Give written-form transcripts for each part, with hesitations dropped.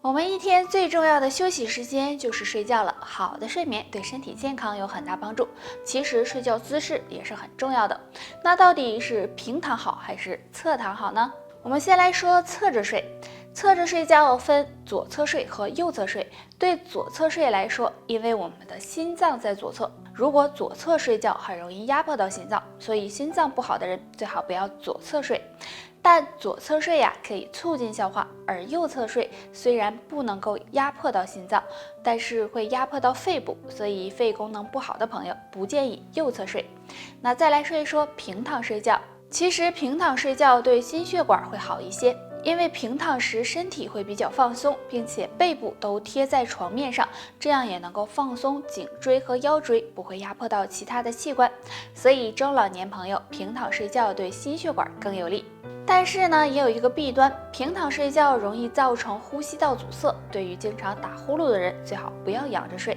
我们一天最重要的休息时间就是睡觉了。好的睡眠对身体健康有很大帮助，其实睡觉姿势也是很重要的。那到底是平躺好还是侧躺好呢？我们先来说侧着睡。侧着睡觉分左侧睡和右侧睡。对左侧睡来说，因为我们的心脏在左侧，如果左侧睡觉很容易压迫到心脏，所以心脏不好的人最好不要左侧睡。但左侧睡可以促进消化，而右侧睡虽然不能够压迫到心脏，但是会压迫到肺部，所以肺功能不好的朋友不建议右侧睡。那再来说一说平躺睡觉。其实平躺睡觉对心血管会好一些，因为平躺时身体会比较放松，并且背部都贴在床面上，这样也能够放松颈椎和腰椎，不会压迫到其他的器官。所以中老年朋友平躺睡觉对心血管更有利。但是呢，也有一个弊端，平躺睡觉容易造成呼吸道阻塞，对于经常打呼噜的人，最好不要仰着睡。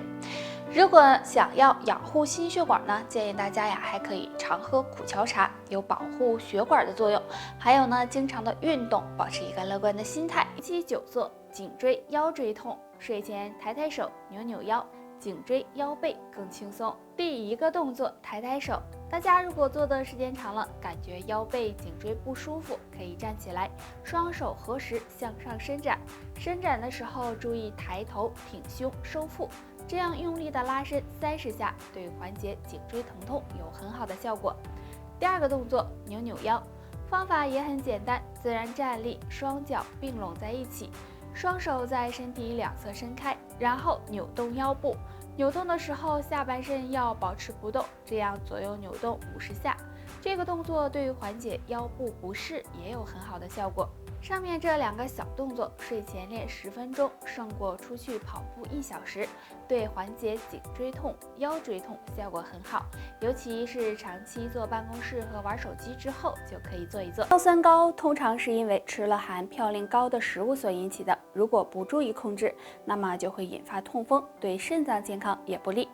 如果想要养护心血管呢，建议大家还可以常喝苦荞茶，有保护血管的作用。还有呢，经常的运动，保持一个乐观的心态。长期久坐，颈椎、腰椎痛，睡前抬抬手，扭扭腰，颈椎、腰背更轻松。第一个动作，抬抬手。大家如果坐的时间长了，感觉腰背、颈椎不舒服，可以站起来，双手合十向上伸展。伸展的时候注意抬头、挺胸、收腹，这样用力的拉伸30下，对缓解颈椎疼痛有很好的效果。第二个动作，扭扭腰，方法也很简单，自然站立，双脚并拢在一起，双手在身体两侧伸开，然后扭动腰部。扭动的时候，下半身要保持不动，这样左右扭动50下。这个动作对于缓解腰部不适也有很好的效果。上面这2个小动作，睡前练10分钟，胜过出去跑步1小时，对缓解颈椎痛、腰椎痛效果很好。尤其是长期坐办公室和玩手机之后，就可以做一做。尿酸高通常是因为吃了含嘌呤高的食物所引起的，如果不注意控制，那么就会引发痛风，对肾脏健康也不利。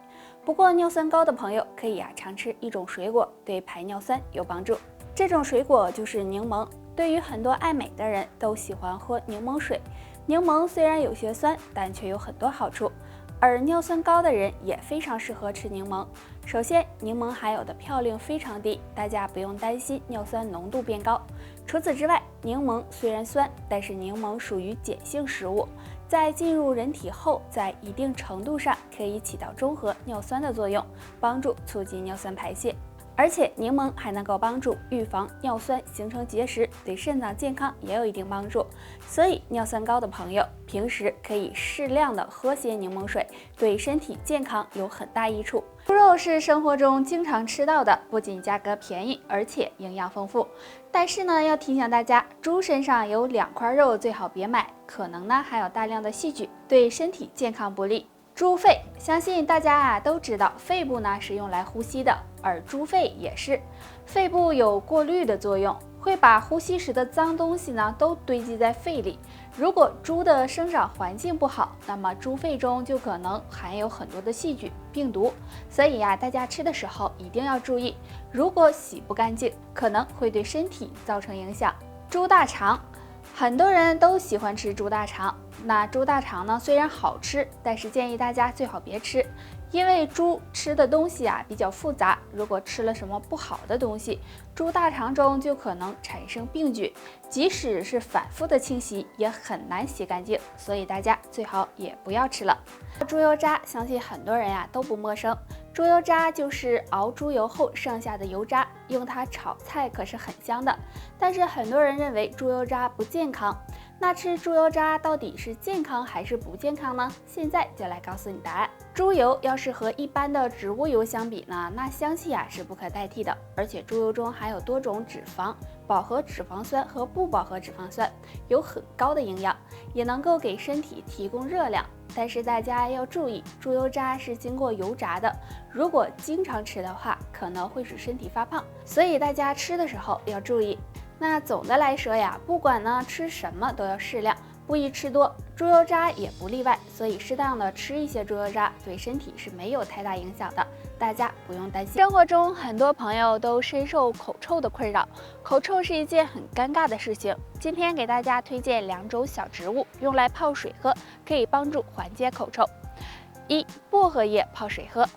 不过尿酸高的朋友可以常吃一种水果，对排尿酸有帮助。这种水果就是柠檬。对于很多爱美的人都喜欢喝柠檬水，柠檬虽然有些酸，但却有很多好处。而尿酸高的人也非常适合吃柠檬。首先，柠檬含有的嘌呤非常低，大家不用担心尿酸浓度变高。除此之外，柠檬虽然酸，但是柠檬属于碱性食物，在进入人体后，在一定程度上可以起到中和尿酸的作用，帮助促进尿酸排泄。而且柠檬还能够帮助预防尿酸形成结石，对肾脏健康也有一定帮助。所以尿酸高的朋友平时可以适量的喝些柠檬水，对身体健康有很大益处。猪肉是生活中经常吃到的，不仅价格便宜，而且营养丰富。但是呢，要提醒大家，猪身上有2块肉最好别买，可能呢含有大量的细菌，对身体健康不利。猪肺，相信大家都知道，肺部呢是用来呼吸的，而猪肺也是。肺部有过滤的作用，会把呼吸时的脏东西呢都堆积在肺里。如果猪的生长环境不好，那么猪肺中就可能含有很多的细菌、病毒。所以大家吃的时候一定要注意，如果洗不干净，可能会对身体造成影响。猪大肠，很多人都喜欢吃猪大肠。那猪大肠呢，虽然好吃，但是建议大家最好别吃，因为猪吃的东西比较复杂，如果吃了什么不好的东西，猪大肠中就可能产生病菌，即使是反复的清洗也很难洗干净，所以大家最好也不要吃了。猪油渣，相信很多人都不陌生。猪油渣就是熬猪油后剩下的油渣，用它炒菜可是很香的。但是很多人认为猪油渣不健康，那吃猪油渣到底是健康还是不健康呢？现在就来告诉你答案。猪油要是和一般的植物油相比呢，那香气是不可代替的，而且猪油中含有多种脂肪，饱和脂肪酸和不饱和脂肪酸，有很高的营养，也能够给身体提供热量。但是大家要注意，猪油渣是经过油炸的，如果经常吃的话，可能会使身体发胖，所以大家吃的时候要注意。那总的来说不管吃什么都要适量，不宜吃多，猪油渣也不例外，所以适当的吃一些猪油渣对身体是没有太大影响的。大家不用担心。生活中很多朋友都深受口臭的困扰，口臭是一件很尴尬的事情。今天给大家推荐2种小植物，用来泡水喝，可以帮助缓解口臭。1. 薄荷叶泡水喝。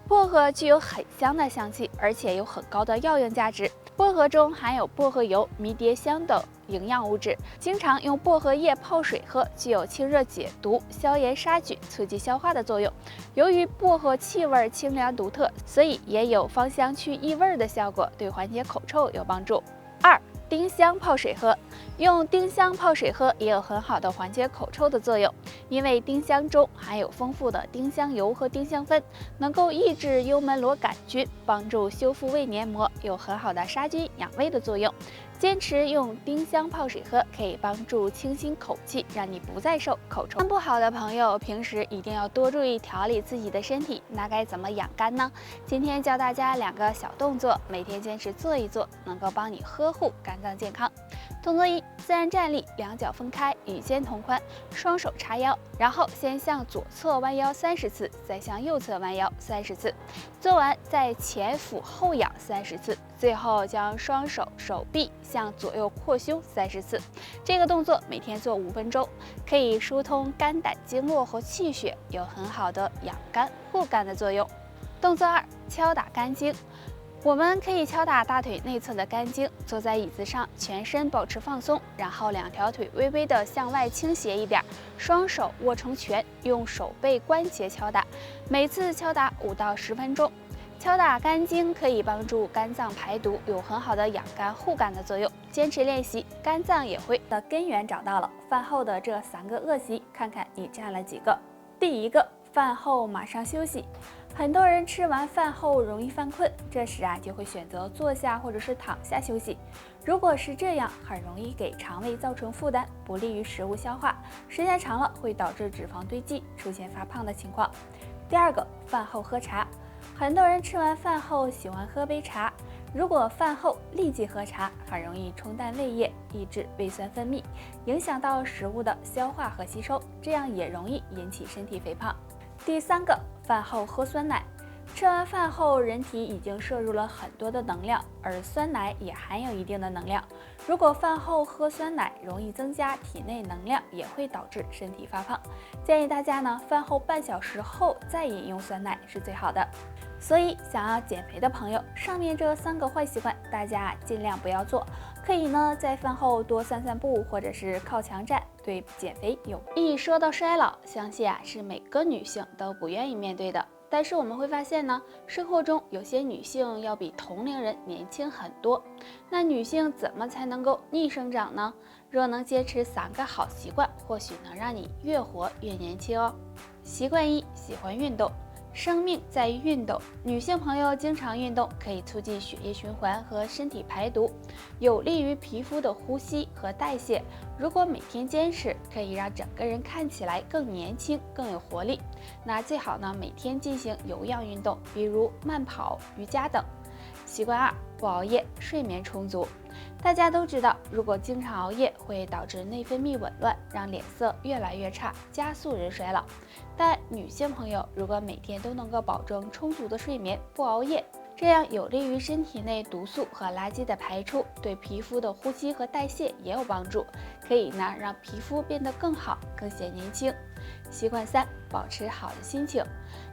薄荷具有很香的香气，而且有很高的药用价值。薄荷中含有薄荷油、迷迭香等营养物质，经常用薄荷叶泡水喝，具有清热解毒、消炎杀菌、促进消化的作用。由于薄荷气味清凉独特，所以也有芳香去异味的效果，对缓解口臭有帮助。2. 丁香泡水喝。用丁香泡水喝也有很好的缓解口臭的作用，因为丁香中含有丰富的丁香油和丁香酚，能够抑制幽门螺杆菌，帮助修复胃黏膜，有很好的杀菌养胃的作用。坚持用丁香泡水喝，可以帮助清新口气，让你不再受口臭。肝不好的朋友，平时一定要多注意调理自己的身体。那该怎么养肝呢？今天教大家2个小动作，每天坚持做一做，能够帮你呵护肝脏健康。动作1：自然站立，两脚分开，与肩同宽，双手叉腰，然后先向左侧弯腰30次，再向右侧弯腰30次。做完再前俯后仰30次，最后将双手手臂向左右扩胸30次。这个动作每天做5分钟，可以疏通肝胆经络和气血，有很好的养肝护肝的作用。动作2：敲打肝经。我们可以敲打大腿内侧的肝经，坐在椅子上，全身保持放松，然后2条腿微微的向外倾斜一点，双手握成拳，用手背关节敲打，每次敲打5到10分钟。敲打肝经可以帮助肝脏排毒，有很好的养肝护肝的作用。坚持练习，肝脏也会的根源找到了。饭后的这3个恶习，看看你占了几个。第1个，饭后马上休息。很多人吃完饭后容易犯困，这时就会选择坐下或者是躺下休息。如果是这样，很容易给肠胃造成负担，不利于食物消化，时间长了会导致脂肪堆积，出现发胖的情况。第2个，饭后喝茶。很多人吃完饭后喜欢喝杯茶，如果饭后立即喝茶，很容易冲淡胃液，抑制胃酸分泌，影响到食物的消化和吸收，这样也容易引起身体肥胖。第3个，饭后喝酸奶。吃完饭后，人体已经摄入了很多的能量，而酸奶也含有一定的能量。如果饭后喝酸奶，容易增加体内能量，也会导致身体发胖。建议大家呢，饭后半小时后再饮用酸奶是最好的。所以想要减肥的朋友，上面这3个坏习惯大家尽量不要做。可以呢，在饭后多散散步，或者是靠墙站，对减肥有。一说到衰老，相信是每个女性都不愿意面对的。但是我们会发现呢，生活中有些女性要比同龄人年轻很多。那女性怎么才能够逆生长呢？若能坚持3个好习惯，或许能让你越活越年轻哦。习惯1：喜欢运动。生命在于运动，女性朋友经常运动可以促进血液循环和身体排毒，有利于皮肤的呼吸和代谢。如果每天坚持，可以让整个人看起来更年轻、更有活力。那最好呢，每天进行有氧运动，比如慢跑、瑜伽等。习惯2：不熬夜，睡眠充足。大家都知道，如果经常熬夜，会导致内分泌紊乱，让脸色越来越差，加速人衰老。但女性朋友如果每天都能够保证充足的睡眠，不熬夜，这样有利于身体内毒素和垃圾的排出，对皮肤的呼吸和代谢也有帮助，可以呢让皮肤变得更好，更显年轻。习惯3：保持好的心情。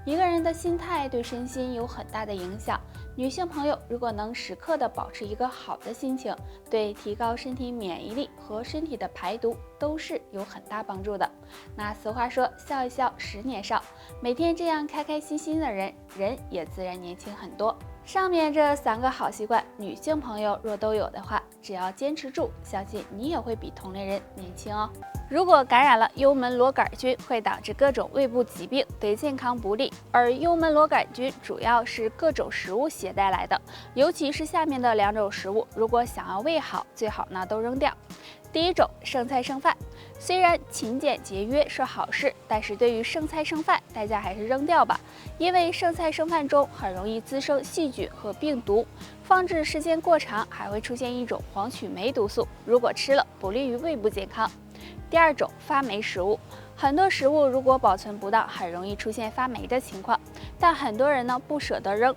一个人的心态对身心有很大的影响。女性朋友如果能时刻的保持一个好的心情，对提高身体免疫力和身体的排毒都是有很大帮助的。那俗话说，笑一笑10年少，每天这样开开心心的人，人也自然年轻很多。上面这3个好习惯，女性朋友若都有的话，只要坚持住，相信你也会比同龄人年轻哦。如果感染了幽门螺杆菌，会导致各种胃部疾病，对健康不利。而幽门螺杆菌主要是各种食物携带来的，尤其是下面的2种食物，如果想要胃好，最好呢都扔掉。第1种，剩菜剩饭。虽然勤俭节约是好事，但是对于剩菜剩饭，大家还是扔掉吧，因为剩菜剩饭中很容易滋生细菌和病毒，放置时间过长，还会出现一种黄曲霉毒素，如果吃了不利于胃部健康。第2种，发霉食物。很多食物如果保存不当，很容易出现发霉的情况，但很多人呢不舍得扔。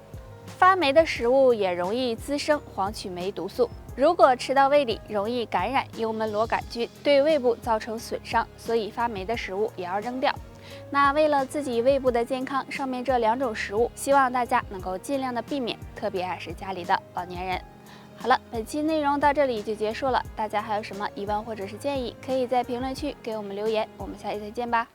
发霉的食物也容易滋生黄曲霉毒素，如果吃到胃里，容易感染幽门螺杆菌，对胃部造成损伤，所以发霉的食物也要扔掉。那为了自己胃部的健康，上面这2种食物，希望大家能够尽量的避免，特别还是家里的老年人。好了，本期内容到这里就结束了，大家还有什么疑问或者是建议，可以在评论区给我们留言，我们下期再见吧。